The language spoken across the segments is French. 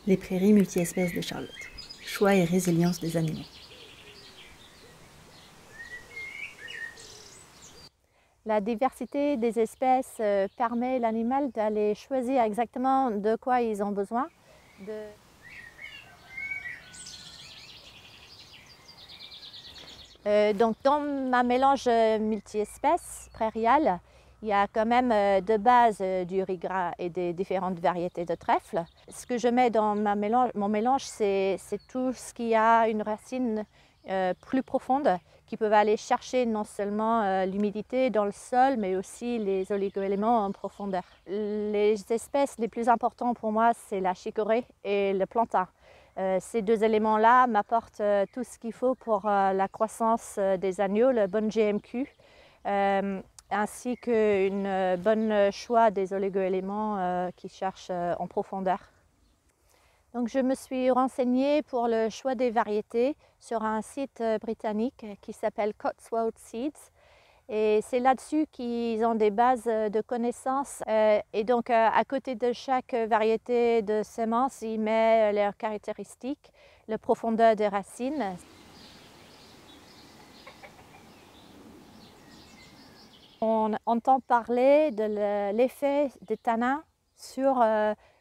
Les prairies multi-espèces de Charlotte. Choix et résilience des animaux. La diversité des espèces permet à l'animal d'aller choisir exactement de quoi ils ont besoin. Donc dans ma mélange multi-espèces prairiale, il y a quand même de base du riz gras et des différentes variétés de trèfle. Ce que je mets dans mon mélange, c'est tout ce qui a une racine plus profonde, qui peuvent aller chercher non seulement l'humidité dans le sol, mais aussi les oligo-éléments en profondeur. Les espèces les plus importantes pour moi, c'est la chicorée et le plantain. Ces deux éléments-là m'apportent tout ce qu'il faut pour la croissance des agneaux, le bon GMQ, ainsi qu'un bon choix des oligo-éléments qui cherchent en profondeur. Donc je me suis renseignée pour le choix des variétés sur un site britannique qui s'appelle Cotswold Seeds. Et c'est là-dessus qu'ils ont des bases de connaissances. Et donc, à côté de chaque variété de semences, ils mettent leurs caractéristiques, la profondeur des racines. On entend parler de l'effet des tanins sur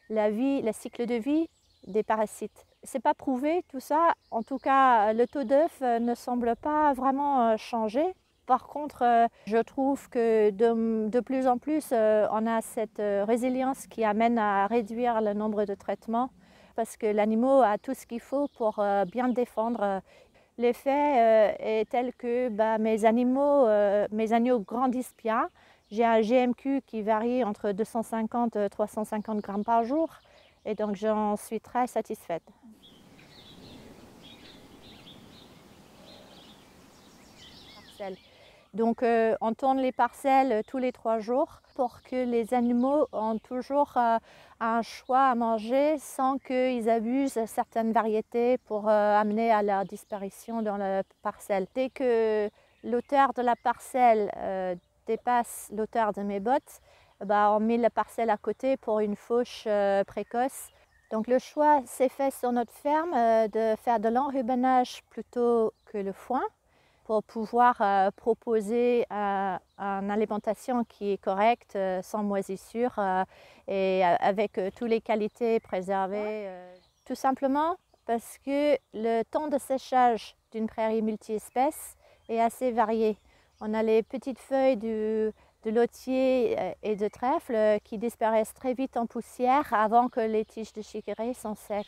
le cycle de vie des parasites. C'est pas prouvé tout ça. En tout cas, le taux d'œuf ne semble pas vraiment changer. Par contre, je trouve que de plus en plus, on a cette résilience qui amène à réduire le nombre de traitements parce que l'animal a tout ce qu'il faut pour bien défendre. L'effet est tel que mes agneaux grandissent bien. J'ai un GMQ qui varie entre 250 et 350 grammes par jour et donc j'en suis très satisfaite. Donc on tourne les parcelles tous les 3 jours pour que les animaux ont toujours un choix à manger sans qu'ils abusent certaines variétés pour amener à leur disparition dans la parcelle. Dès que l'auteur de la parcelle dépasse l'auteur de mes bottes, on met la parcelle à côté pour une fauche précoce. Donc le choix s'est fait sur notre ferme de faire de l'enrubannage plutôt que le foin, pour pouvoir proposer une alimentation qui est correcte, sans moisissure et avec toutes les qualités préservées. Tout simplement parce que le temps de séchage d'une prairie multi-espèces est assez varié. On a les petites feuilles de lotier et de trèfle qui disparaissent très vite en poussière avant que les tiges de chicorée sont secs.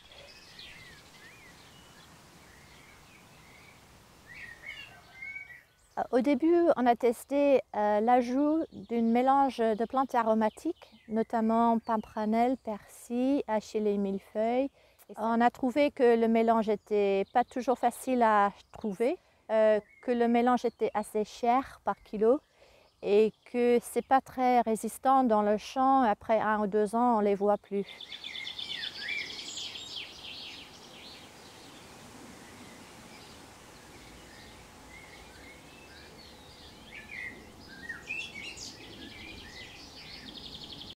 Au début, on a testé l'ajout d'un mélange de plantes aromatiques, notamment pimprenelle, persil, achille et millefeuille. On a trouvé que le mélange n'était pas toujours facile à trouver, que le mélange était assez cher par kilo et que ce n'est pas très résistant dans le champ. Après 1 ou 2 ans, on ne les voit plus.